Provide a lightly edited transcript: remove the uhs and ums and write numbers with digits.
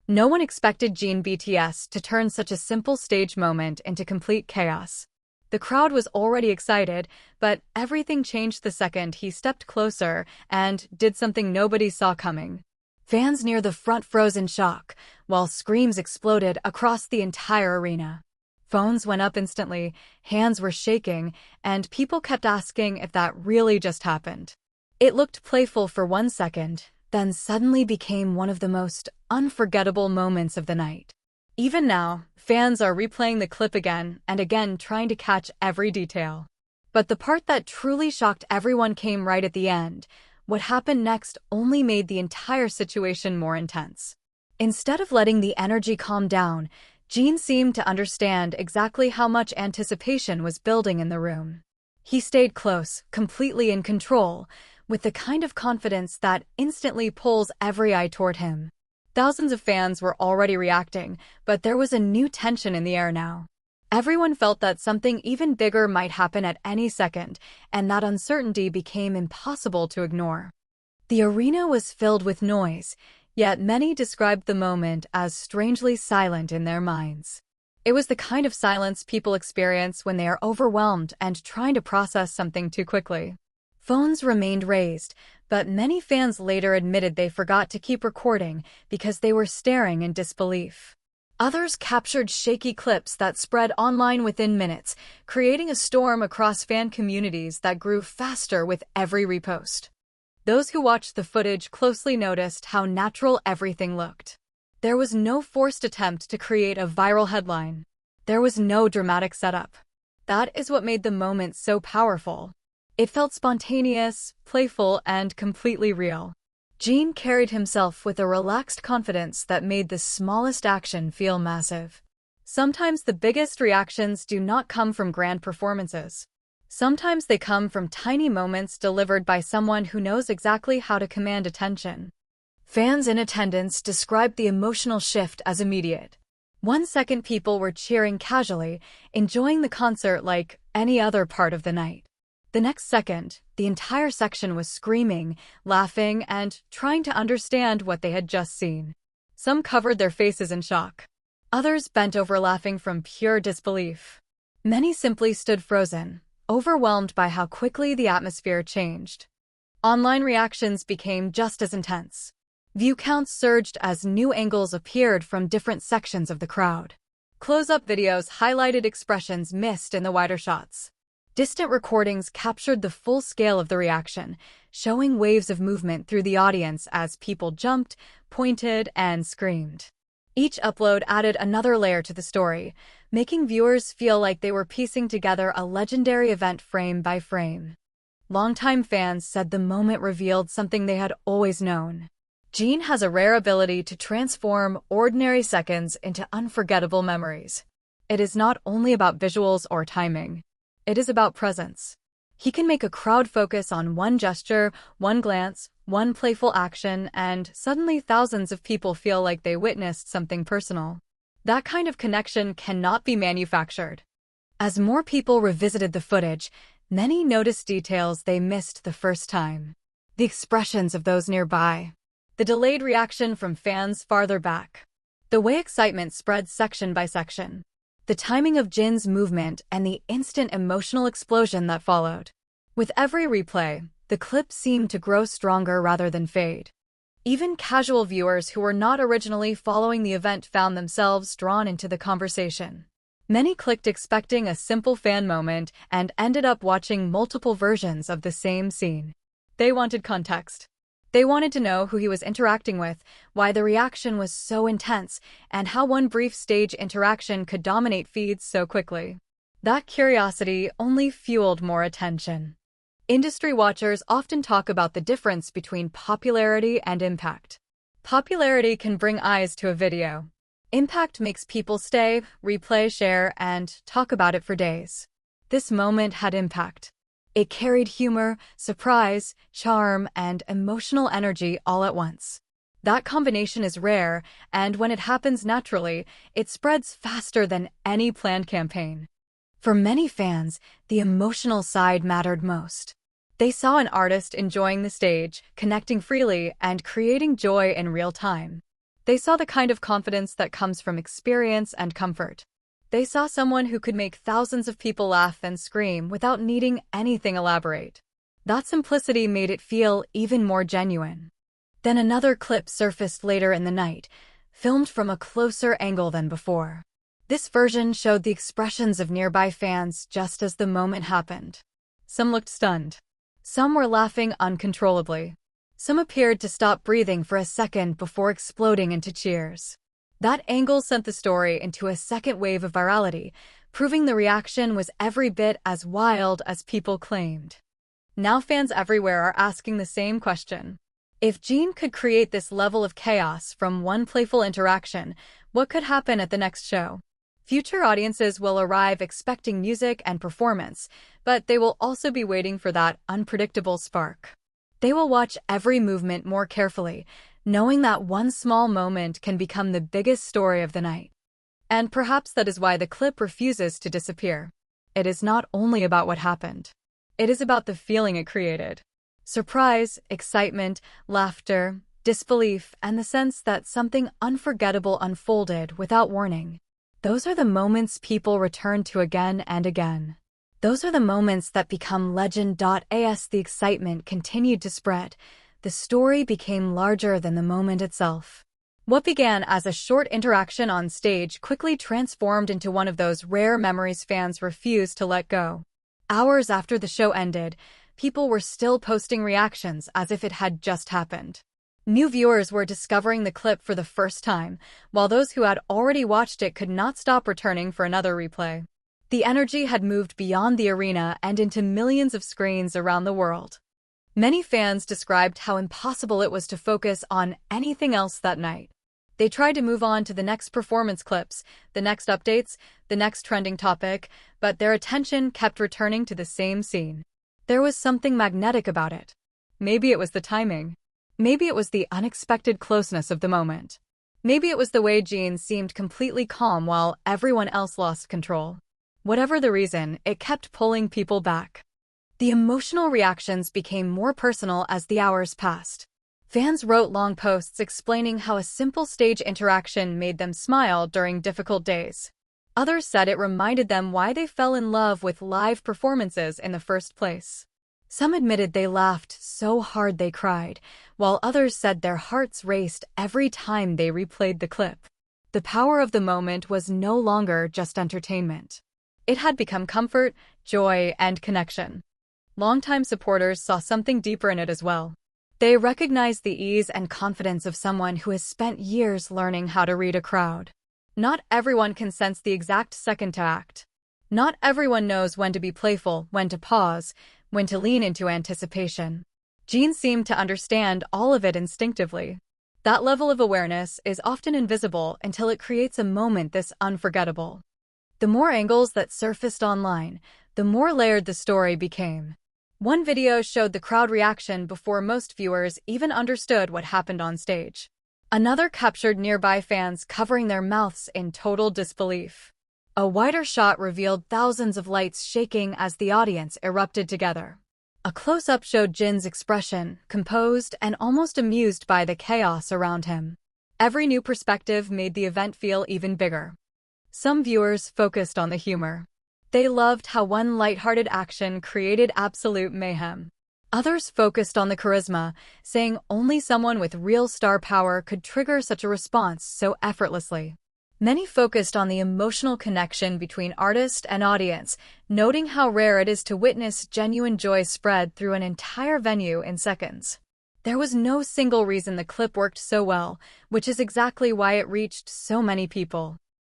No one expected Jin BTS to turn such a simple stage moment into complete chaos. The crowd was already excited, but everything changed the second he stepped closer and did something nobody saw coming. Fans near the front froze in shock, while screams exploded across the entire arena. Phones went up instantly, hands were shaking, and people kept asking if that really just happened. It looked playful for 1 second, then suddenly became one of the most unforgettable moments of the night. Even now, fans are replaying the clip again and again, trying to catch every detail. But the part that truly shocked everyone came right at the end. What happened next only made the entire situation more intense. Instead of letting the energy calm down, Jin seemed to understand exactly how much anticipation was building in the room. He stayed close, completely in control, with the kind of confidence that instantly pulls every eye toward him. Thousands of fans were already reacting, but there was a new tension in the air now. Everyone felt that something even bigger might happen at any second, and that uncertainty became impossible to ignore. The arena was filled with noise, yet many described the moment as strangely silent in their minds. It was the kind of silence people experience when they are overwhelmed and trying to process something too quickly. Phones remained raised, but many fans later admitted they forgot to keep recording because they were staring in disbelief. Others captured shaky clips that spread online within minutes, creating a storm across fan communities that grew faster with every repost. Those who watched the footage closely noticed how natural everything looked. There was no forced attempt to create a viral headline. There was no dramatic setup. That is what made the moment so powerful. It felt spontaneous, playful, and completely real. Jin carried himself with a relaxed confidence that made the smallest action feel massive. Sometimes the biggest reactions do not come from grand performances. Sometimes they come from tiny moments delivered by someone who knows exactly how to command attention. Fans in attendance described the emotional shift as immediate. 1 second people were cheering casually, enjoying the concert like any other part of the night. The next second, the entire section was screaming, laughing, and trying to understand what they had just seen. Some covered their faces in shock. Others bent over laughing from pure disbelief. Many simply stood frozen, overwhelmed by how quickly the atmosphere changed. Online reactions became just as intense. View counts surged as new angles appeared from different sections of the crowd. Close-up videos highlighted expressions missed in the wider shots. Distant recordings captured the full scale of the reaction, showing waves of movement through the audience as people jumped, pointed, and screamed. Each upload added another layer to the story, making viewers feel like they were piecing together a legendary event frame by frame. Longtime fans said the moment revealed something they had always known. Jin has a rare ability to transform ordinary seconds into unforgettable memories. It is not only about visuals or timing. It is about presence. He can make a crowd focus on one gesture, one glance, one playful action, and suddenly thousands of people feel like they witnessed something personal. That kind of connection cannot be manufactured. As more people revisited the footage, many noticed details they missed the first time. The expressions of those nearby. The delayed reaction from fans farther back. The way excitement spread section by section. The timing of Jin's movement and the instant emotional explosion that followed. With every replay, the clip seemed to grow stronger rather than fade. Even casual viewers who were not originally following the event found themselves drawn into the conversation. Many clicked expecting a simple fan moment and ended up watching multiple versions of the same scene. They wanted context. They wanted to know who he was interacting with, why the reaction was so intense, and how one brief stage interaction could dominate feeds so quickly. That curiosity only fueled more attention. Industry watchers often talk about the difference between popularity and impact. Popularity can bring eyes to a video. Impact makes people stay, replay, share, and talk about it for days. This moment had impact. It carried humor, surprise, charm, and emotional energy all at once. That combination is rare, and when it happens naturally, it spreads faster than any planned campaign. For many fans, the emotional side mattered most. They saw an artist enjoying the stage, connecting freely, and creating joy in real time. They saw the kind of confidence that comes from experience and comfort. They saw someone who could make thousands of people laugh and scream without needing anything elaborate. That simplicity made it feel even more genuine. Then another clip surfaced later in the night, filmed from a closer angle than before. This version showed the expressions of nearby fans just as the moment happened. Some looked stunned. Some were laughing uncontrollably. Some appeared to stop breathing for a second before exploding into cheers. That angle sent the story into a second wave of virality, proving the reaction was every bit as wild as people claimed. Now fans everywhere are asking the same question. If Jin could create this level of chaos from one playful interaction, what could happen at the next show? Future audiences will arrive expecting music and performance, but they will also be waiting for that unpredictable spark. They will watch every movement more carefully, knowing that one small moment can become the biggest story of the night. And perhaps that is why the clip refuses to disappear. It is not only about what happened. It is about the feeling it created. Surprise, excitement, laughter, disbelief, and the sense that something unforgettable unfolded without warning. Those are the moments people return to again and again. Those are the moments that become legend. As the excitement continued to spread, the story became larger than the moment itself. What began as a short interaction on stage quickly transformed into one of those rare memories fans refuse to let go. Hours after the show ended, people were still posting reactions as if it had just happened. New viewers were discovering the clip for the first time, while those who had already watched it could not stop returning for another replay. The energy had moved beyond the arena and into millions of screens around the world. Many fans described how impossible it was to focus on anything else that night. They tried to move on to the next performance clips, the next updates, the next trending topic, but their attention kept returning to the same scene. There was something magnetic about it. Maybe it was the timing. Maybe it was the unexpected closeness of the moment. Maybe it was the way Jin seemed completely calm while everyone else lost control. Whatever the reason, it kept pulling people back. The emotional reactions became more personal as the hours passed. Fans wrote long posts explaining how a simple stage interaction made them smile during difficult days. Others said it reminded them why they fell in love with live performances in the first place. Some admitted they laughed so hard they cried, while others said their hearts raced every time they replayed the clip. The power of the moment was no longer just entertainment. It had become comfort, joy, and connection. Longtime supporters saw something deeper in it as well. They recognized the ease and confidence of someone who has spent years learning how to read a crowd. Not everyone can sense the exact second to act. Not everyone knows when to be playful, when to pause, when to lean into anticipation. Jin seemed to understand all of it instinctively. That level of awareness is often invisible until it creates a moment this unforgettable. The more angles that surfaced online, the more layered the story became. One video showed the crowd reaction before most viewers even understood what happened on stage. Another captured nearby fans covering their mouths in total disbelief. A wider shot revealed thousands of lights shaking as the audience erupted together. A close-up showed Jin's expression, composed and almost amused by the chaos around him. Every new perspective made the event feel even bigger. Some viewers focused on the humor. They loved how one lighthearted action created absolute mayhem. Others focused on the charisma, saying only someone with real star power could trigger such a response so effortlessly. Many focused on the emotional connection between artist and audience, noting how rare it is to witness genuine joy spread through an entire venue in seconds. There was no single reason the clip worked so well, which is exactly why it reached so many people.